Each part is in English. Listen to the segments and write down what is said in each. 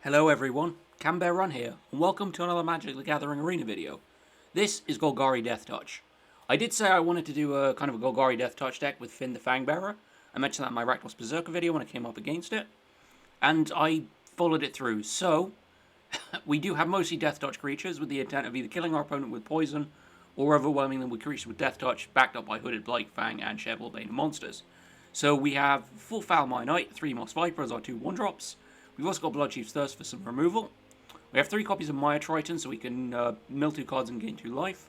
Hello everyone, FANGBEARER'S here, and welcome to another Magic the Gathering Arena video. This is Golgari Deathtouch. I did say I wanted to do a kind of a Golgari Deathtouch deck with Fynn the FANGBEARER. I mentioned that in my Rakdos Berserker video when I came up against it, and I followed it through. So, we do have mostly Deathtouch creatures with the intent of either killing our opponent with poison, or overwhelming them with creatures with Deathtouch, backed up by Hooded Blightfang and Shovelbane monsters. So we have 4 Foulmire Knight, 3 Moss Viper as our 2 1-drops. We've also got Bloodchief's Thirst for some removal. We have 3 copies of Mire Triton, so we can mill 2 cards and gain 2 life.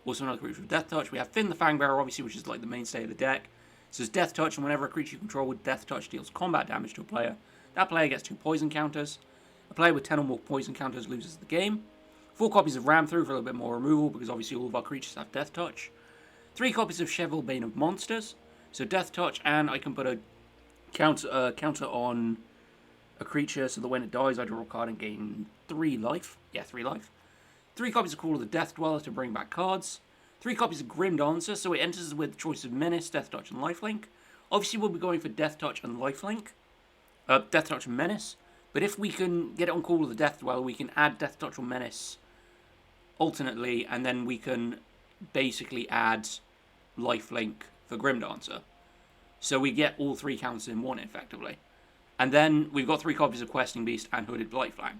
Also another creature with Deathtouch. We have Fynn the FANGBEARER, obviously, which is like the mainstay of the deck. It says Deathtouch, and whenever a creature you control with Deathtouch deals combat damage to a player, that player gets 2 poison counters. A player with 10 or more poison counters loses the game. 4 copies of Ram Through for a little bit more removal, because obviously all of our creatures have Deathtouch. 3 copies of Shovelbane of monsters. So Deathtouch, and I can put a counter on a creature so that when it dies I draw a card and gain 3 life. Yeah, 3 life. 3 copies of Call of the Death Dweller to bring back cards. 3 copies of Grim Dancer, so it enters with choice of Menace, Deathtouch, and Lifelink. Obviously we'll be going for Deathtouch and Lifelink. Deathtouch and Menace. But if we can get it on Call of the Death Dweller, we can add Deathtouch or Menace alternately, and then we can basically add Lifelink for Grim Dancer. So we get all 3 counters in one, effectively. And then we've got 3 copies of Questing Beast and Hooded Blightfang.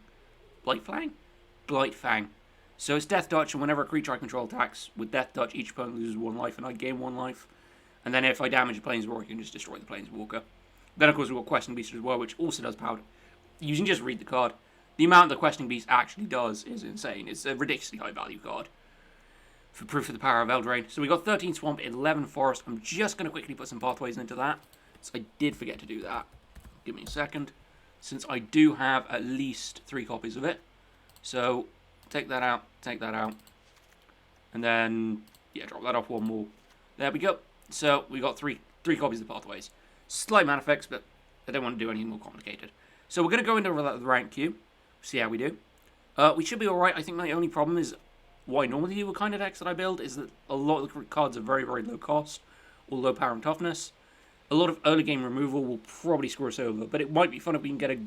Blightfang. So it's Deathtouch, and whenever a creature I control attacks with Deathtouch, each opponent loses 1 life, and I gain 1 life. And then if I damage a Planeswalker, I can just destroy the Planeswalker. Then, of course, we've got Questing Beast as well, which also does power. You can just read the card. The amount the Questing Beast actually does is insane. It's a ridiculously high value card. For proof of the power of Eldraine. So we got 13 Swamp, 11 Forest. I'm just going to quickly put some Pathways into that. So I did forget to do that. Give me a second. Since I do have at least 3 copies of it. So, take that out, and then, yeah, drop that off 1 more. There we go. So, we got 3 copies of the Pathways. Slight mana effects, but I don't want to do anything more complicated. So, we're going to go into the rank queue, see how we do. We should be alright. I think my only problem is what I normally do with kind of decks that I build is that a lot of the cards are very, very low cost, or low power and toughness. A lot of early game removal will probably screw us over, but it might be fun if we can get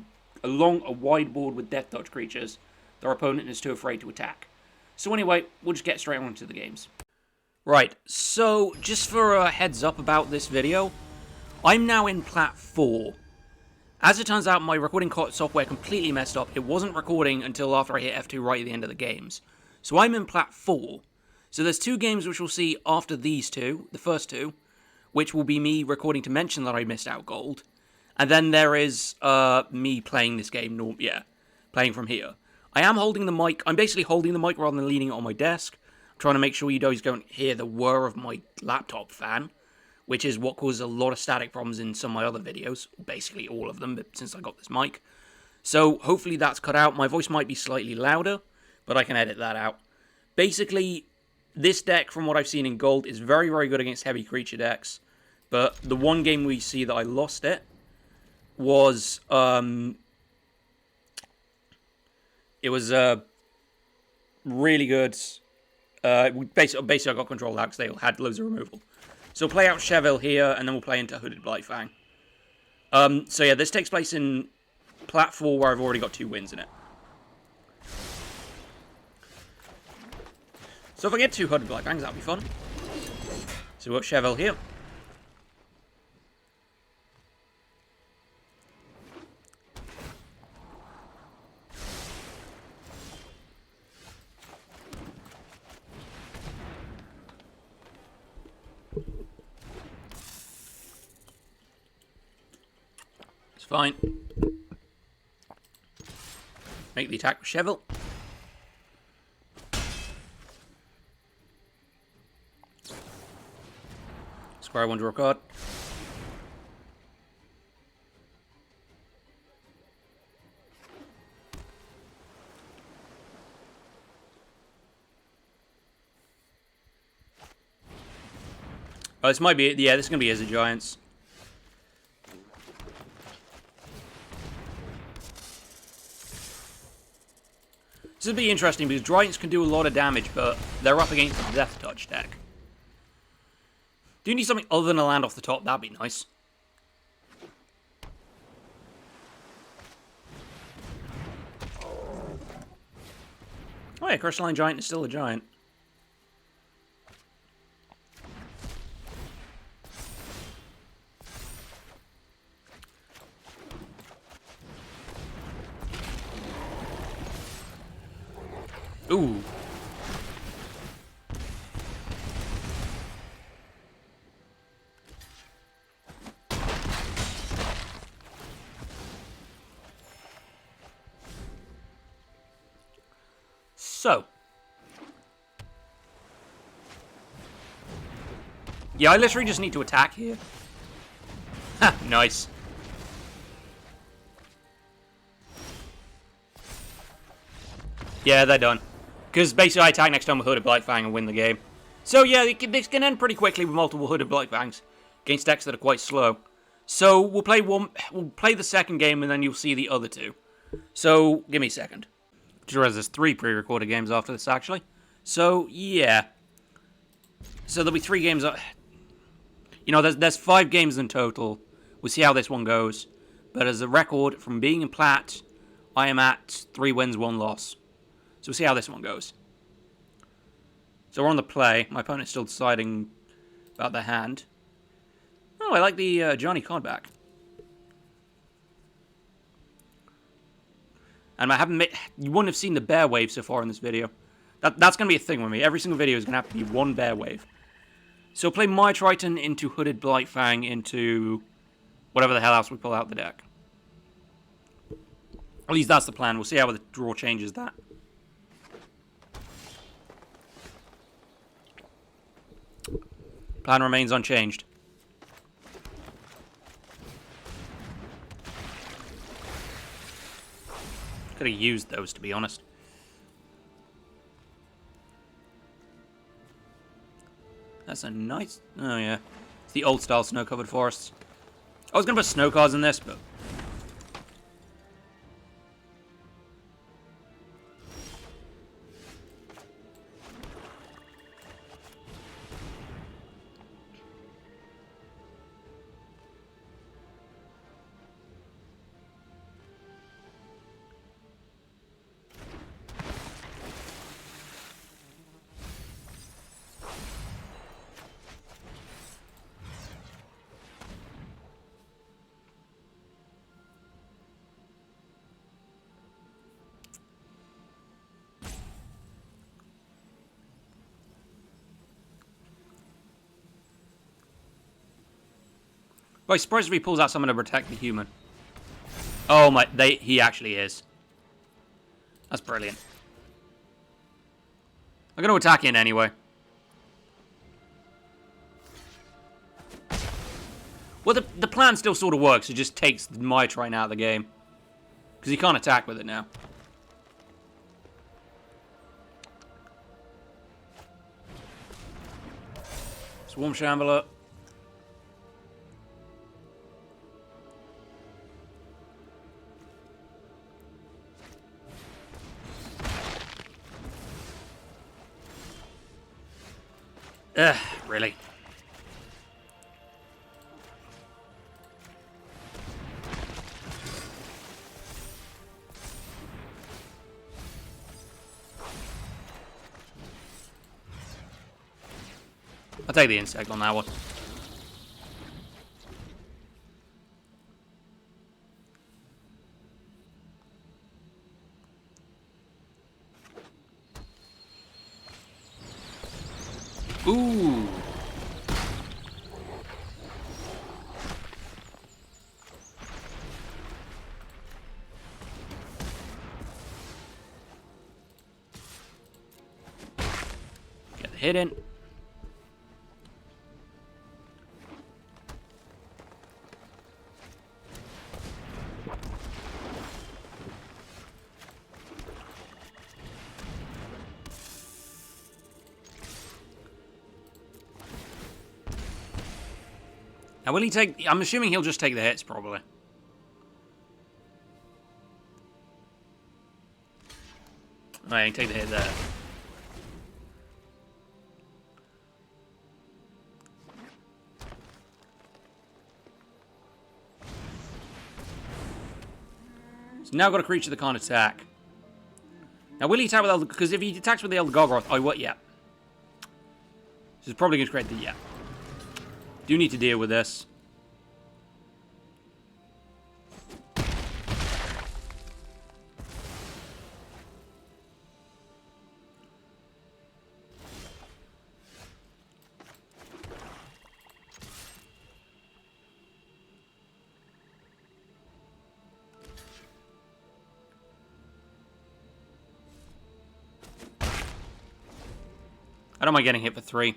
a wide board with Deathtouch creatures that our opponent is too afraid to attack. So anyway, we'll just get straight on to the games. Right, so just for a heads up about this video, I'm now in Plat 4. As it turns out, my recording software completely messed up. It wasn't recording until after I hit F2 right at the end of the games. So I'm in Plat 4. So there's 2 games which we'll see after these 2, the first 2, which will be me recording to mention that I missed out gold. And then there is me playing this game, playing from here. I am holding the mic. I'm basically holding the mic rather than leaning it on my desk. I'm trying to make sure you guys don't hear the whir of my laptop fan, which is what causes a lot of static problems in some of my other videos. Basically all of them, but since I got this mic. So hopefully that's cut out. My voice might be slightly louder, but I can edit that out. Basically, this deck, from what I've seen in Gold, is very, very good against heavy creature decks. But the one game we see that I lost it was, it was really good. Basically I got control out because they had loads of removal. So we'll play out Cheville here, and then we'll play into Hooded Blightfang. So yeah, this takes place in Plat 4, where I've already got 2 wins in it. So if I get 2 Hooded Blightfangs, that'll be fun. So we've got Cheville here. It's fine. Make the attack with Cheville. Square 1, draw a card. Oh, this might be it. Yeah, this is going to be as a Giants. This will be interesting because Giants can do a lot of damage, but they're up against the Deathtouch deck. Do you need something other than a land off the top? That'd be nice. Oh yeah, Crystalline Giant is still a giant. Ooh. So. Yeah, I literally just need to attack here. Ha, nice. Yeah, they're done. Because basically I attack next time with Hooded Blightfang and win the game. So yeah, this can end pretty quickly with multiple Hooded Blightfangs against decks that are quite slow. So we'll play the second game and then you'll see the other two. So give me a second. Just realized there's 3 pre-recorded games after this actually. So yeah. So there'll be 3 games. You know, there's 5 games in total. We'll see how this one goes. But as a record from being in Plat, I am at 3 wins, 1 loss. So we'll see how this one goes. So we're on the play. My opponent's still deciding about their hand. Oh, I like the Johnny card back. And I haven't made... You wouldn't have seen the bear wave so far in this video. That's going to be a thing with me. Every single video is going to have to be 1 bear wave. So play my Triton into Hooded Blightfang into whatever the hell else we pull out the deck. At least that's the plan. We'll see how the draw changes that. Plan remains unchanged. Could have used those, to be honest. That's a nice... Oh, yeah. It's the old-style snow-covered forests. I was going to put snow cards in this, but... Well, I'm surprised if he pulls out someone to protect the human. Oh my, he actually is. That's brilliant. I'm going to attack in anyway. Well, the plan still sort of works. It just takes my Triton out of the game. Because he can't attack with it now. Swarm Shambler. Really? I'll take the insect on that one. Ooh. Get the hit in. Now, will he take... I'm assuming he'll just take the hits, probably. Alright, he can take the hit there. So now I've got a creature that can't attack. Now, will he attack with Elder... Because if he attacks with the Elder Gargoth, I what? Yeah. This is probably going to create the... Yeah. Do need to deal with this. I don't mind getting hit for 3.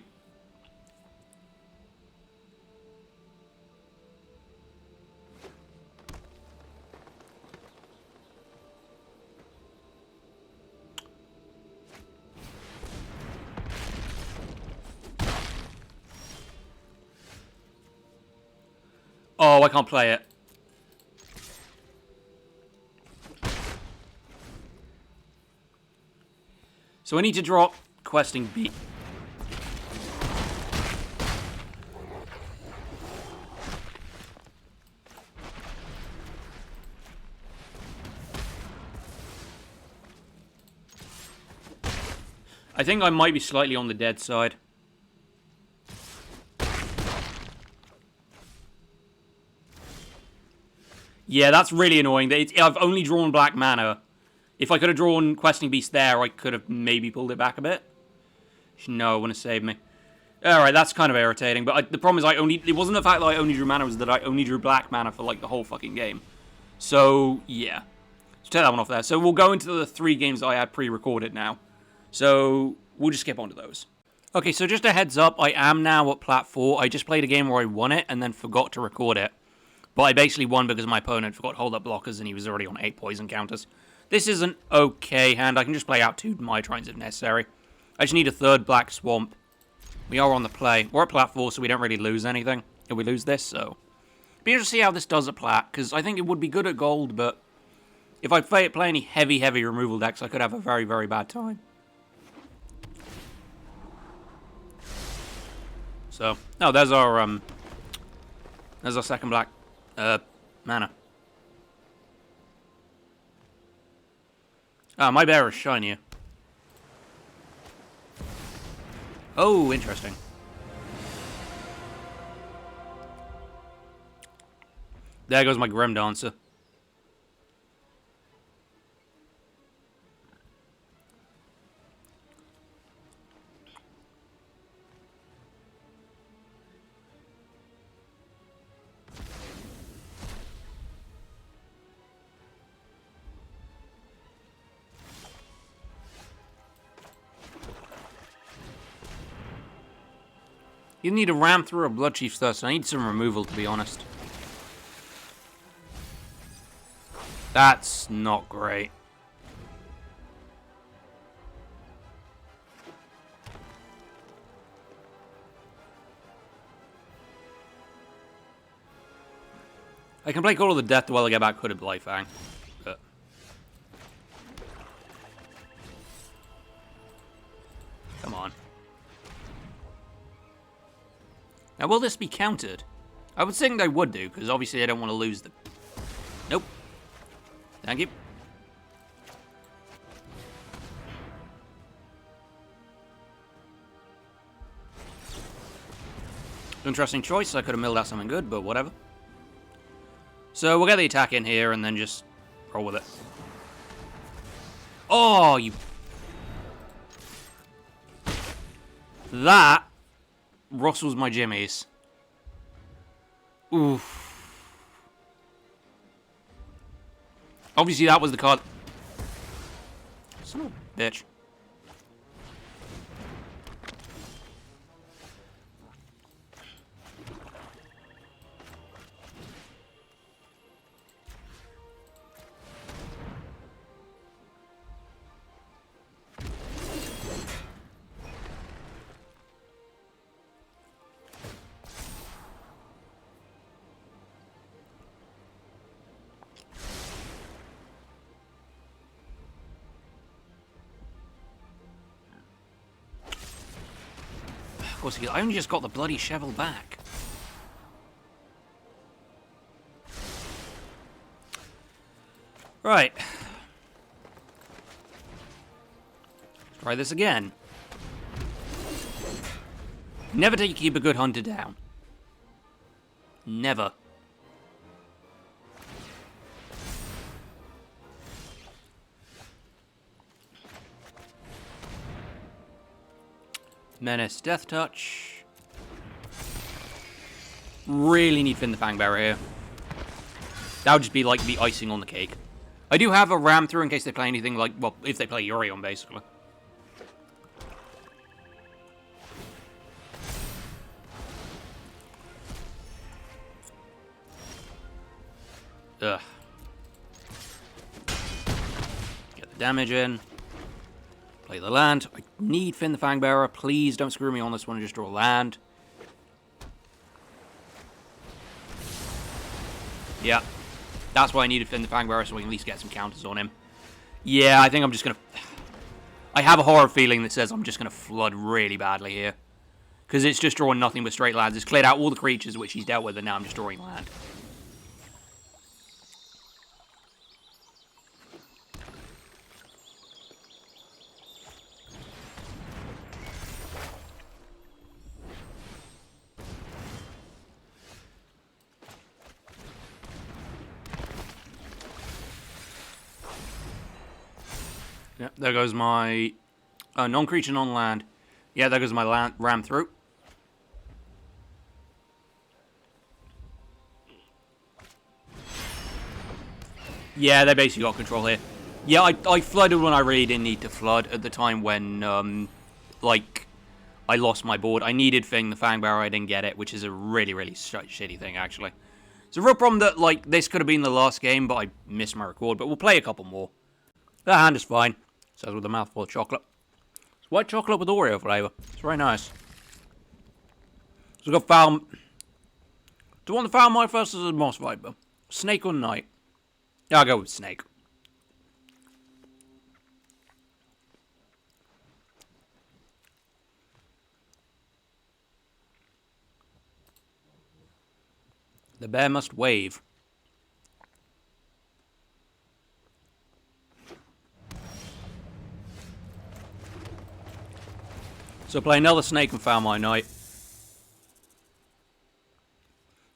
Oh, I can't play it. So I need to drop questing B. I think I might be slightly on the dead side. Yeah, that's really annoying. I've only drawn black mana. If I could have drawn Questing Beast there, I could have maybe pulled it back a bit. No, it wouldn't have saved me. Alright, that's kind of irritating. But the problem is it wasn't the fact that I only drew mana, it was that I only drew black mana for like the whole fucking game. So, yeah. So take that one off there. So we'll go into the 3 games that I had pre-recorded now. So we'll just skip on to those. Okay, so just a heads up, I am now at Plat 4. I just played a game where I won it and then forgot to record it. But I basically won because my opponent forgot hold-up blockers and he was already on 8 poison counters. This is an okay hand. I can just play out 2 Mitrines if necessary. I just need a 3rd Black Swamp. We are on the play. We're at Plat 4, so we don't really lose anything if we lose this, so... Be interested to see how this does at Plat, because I think it would be good at Gold, but... If I play any heavy removal decks, I could have a very, very bad time. So, oh, there's our second black mana. Ah, my bear is shinier. Oh, interesting. There goes my Grim Dancer. You need to ram through a Bloodchief's Thirst. I need some removal, to be honest. That's not great. I can play Call of the Death while I get back Hooded Blightfang. But... Come on. Now, will this be countered? I would think they would do, because obviously I don't want to lose the... Nope. Thank you. Interesting choice. I could have milled out something good, but whatever. So we'll get the attack in here and then just roll with it. Oh, you... That rustles my jimmies. Oof. Obviously that was the card. Son of a bitch. Of course, I only just got the bloody shovel back. Right. Try this again. Never do you keep a good hunter down. Never. Menace, Deathtouch. Really need Fynn the Fangbearer here. That would just be like the icing on the cake. I do have a ram through in case they play anything like, well, if they play Yorion, basically. Ugh. Get the damage in. Play the land. I need Fynn the Fangbearer. Please don't screw me on this one and just draw land. Yeah. That's why I needed Fynn the Fangbearer, so we can at least get some counters on him. Yeah, I think I'm just going to... I have a horror feeling that says I'm just going to flood really badly here. Because it's just drawing nothing but straight lands. It's cleared out all the creatures which he's dealt with, and now I'm just drawing land. Yeah, there goes my non-creature, non-land. Yeah, there goes my ram through. Yeah, they basically got control here. Yeah, I flooded when I really didn't need to flood at the time when, like, I lost my board. I needed Fynn the Fangbearer, I didn't get it, which is a really, really shitty thing, actually. It's a real problem that, like, this could have been the last game, but I missed my record, but we'll play a couple more. That hand is fine. Says with a mouthful of chocolate. It's white chocolate with Oreo flavour. It's very nice. So we've got Foul... Do you want the Foul Mite first or the Moss Viper? Snake or Knight? Yeah, I'll go with Snake. The bear must wave. So play another Snake and Foul My Knight.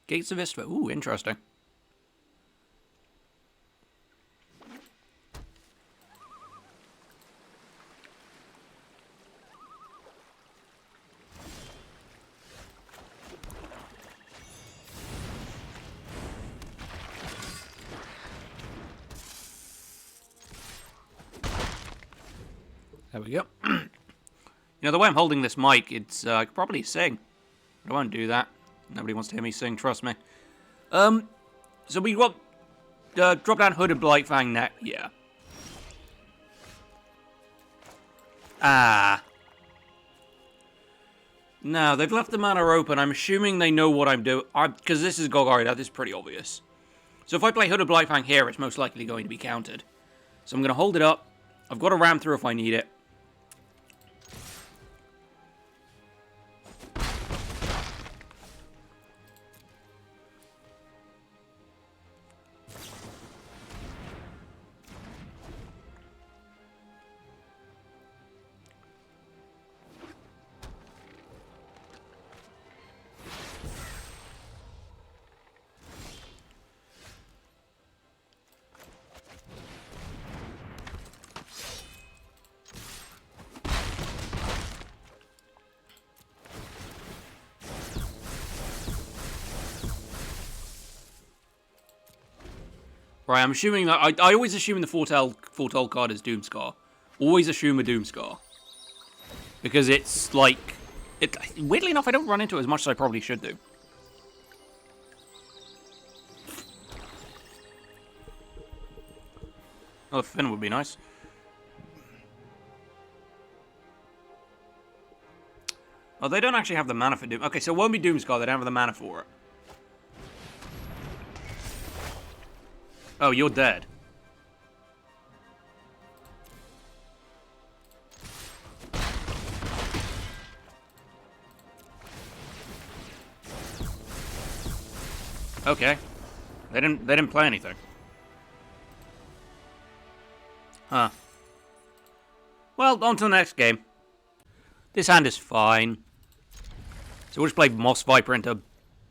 Gates of Istva. Ooh, interesting. There we go. You know, the way I'm holding this mic, it's, I could probably sing. But I won't do that. Nobody wants to hear me sing, trust me. So we got, drop down Hooded Blightfang neck, yeah. Ah. Now, they've left the mana open. I'm assuming they know what I'm doing. Because this is Golgari, that is pretty obvious. So if I play Hooded Blightfang here, it's most likely going to be countered. So I'm going to hold it up. I've got a ram through if I need it. Right, I'm assuming that... I always assume the Foretold card is Doomscar. Always assume a Doomscar. Because it's like... weirdly enough, I don't run into it as much as I probably should do. Oh, Fynn would be nice. Oh, they don't actually have the mana for Doom... Okay, so it won't be Doomscar, they don't have the mana for it. Oh, you're dead. Okay. They didn't play anything. Huh. Well, on to the next game. This hand is fine. So we'll just play Moss Viper into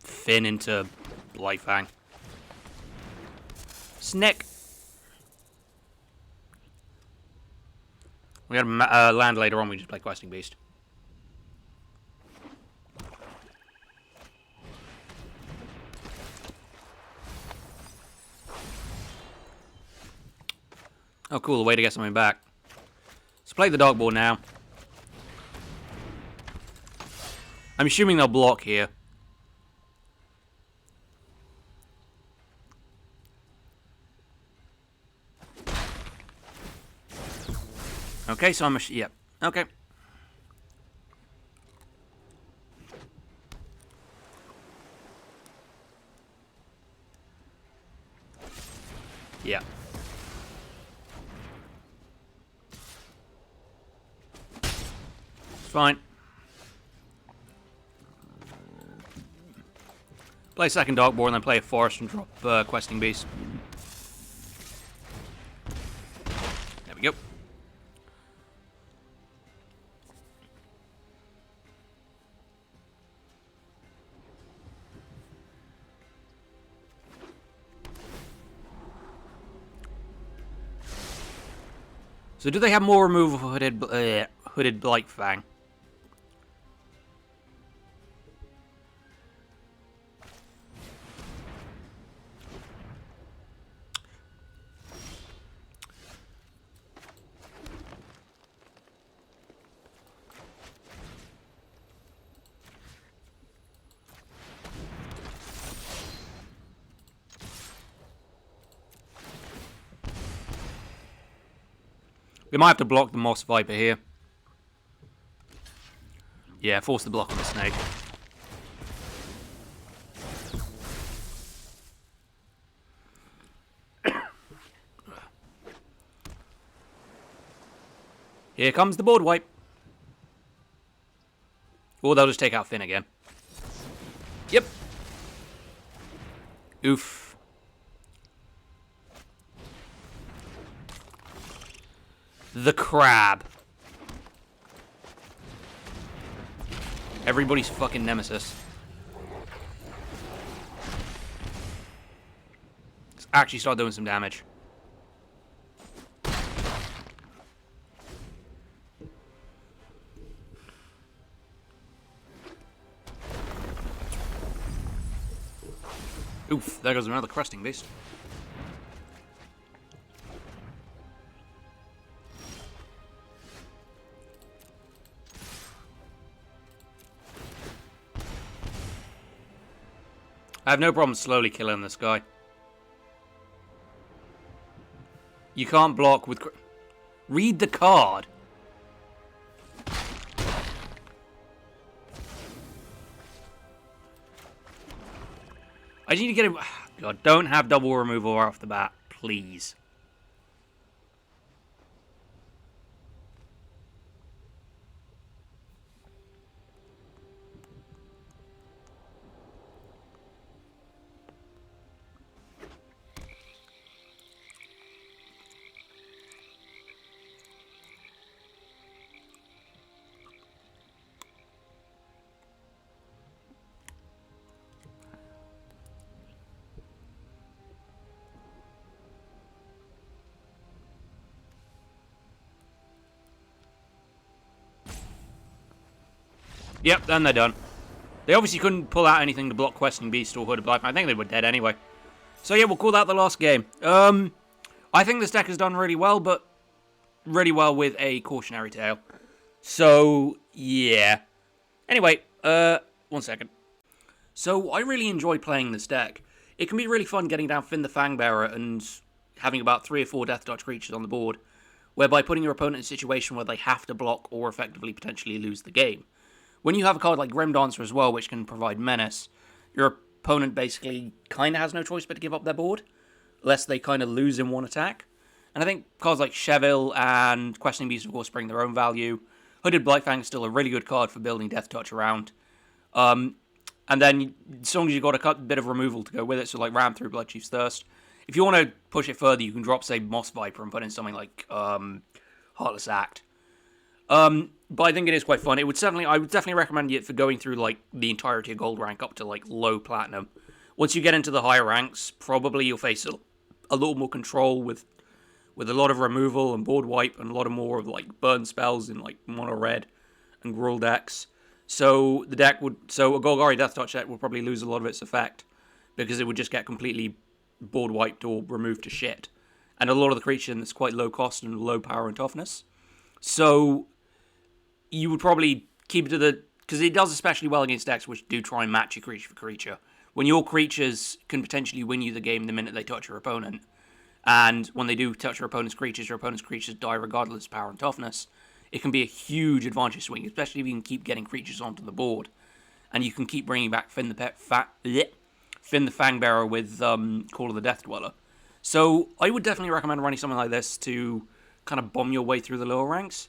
Fynn into Blightfang. Snick. We got a land later on, we just play Questing Beast. Oh cool, a way to get something back. Let's play the dog board now. I'm assuming they'll block here. Okay, so I'm yep. Okay. Yeah. It's fine. Play second dog board and then play a forest and drop Questing Beast. There we go. So do they have more removal for Hooded Blightfang? We might have to block the Moss Viper here. Yeah, force the block on the snake. Here comes the board wipe. Or they'll just take out Fynn again. Yep. Oof. The crab. Everybody's fucking nemesis. Let's actually start doing some damage. Oof, there goes another Questing Beast. I have no problem slowly killing this guy. You can't block with... Read the card. I need to get him... God, don't have double removal off the bat, please. Yep, then they're done. They obviously couldn't pull out anything to block Questing Beast or Hooded Blightfang. I think they were dead anyway. So yeah, we'll call that the last game. I think this deck has done really well, but really well with a cautionary tale. So, yeah. Anyway, 1 second. So, I really enjoy playing this deck. It can be really fun getting down Fynn the Fangbearer and having about 3 or 4 Deathtouch creatures on the board, whereby putting your opponent in a situation where they have to block or effectively potentially lose the game. When you have a card like Grim Dancer as well, which can provide menace, your opponent basically kind of has no choice but to give up their board, unless they kind of lose in one attack. And I think cards like Cheville and Questing Beast, of course, bring their own value. Hooded Blightfang is still a really good card for building Deathtouch around. And then, as long as you've got a bit of removal to go with it, so like Ram through Bloodchief's Thirst. If you want to push it further, you can drop, say, Moss Viper and put in something like Heartless Act. But I think it is quite fun. I would definitely recommend it for going through like the entirety of gold rank up to like low platinum. Once you get into the higher ranks, probably you'll face a little more control with a lot of removal and board wipe and a lot of more of like burn spells in like mono red and Gruul decks. So a Golgari Deathtouch deck will probably lose a lot of its effect because it would just get completely board wiped or removed to shit. And a lot of the creature in this quite low cost and low power and toughness. So you would probably keep it to the... Because it does especially well against decks which do try and match your creature for creature. When your creatures can potentially win you the game the minute they touch your opponent, and when they do touch your opponent's creatures die regardless of power and toughness, it can be a huge advantage swing, especially if you can keep getting creatures onto the board. And you can keep bringing back Fynn the Fangbearer with Call of the Death Dweller. So I would definitely recommend running something like this to kind of bomb your way through the lower ranks.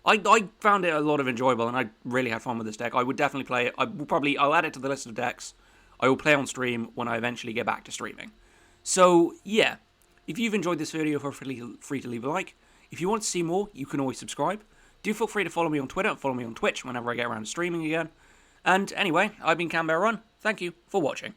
I found it a lot of enjoyable, and I really had fun with this deck. I would definitely play it. I'll add it to the list of decks I will play on stream when I eventually get back to streaming. So, yeah. If you've enjoyed this video, feel free to leave a like. If you want to see more, you can always subscribe. Do feel free to follow me on Twitter, follow me on Twitch whenever I get around to streaming again. And anyway, I've been FANGBEARER'S. Thank you for watching.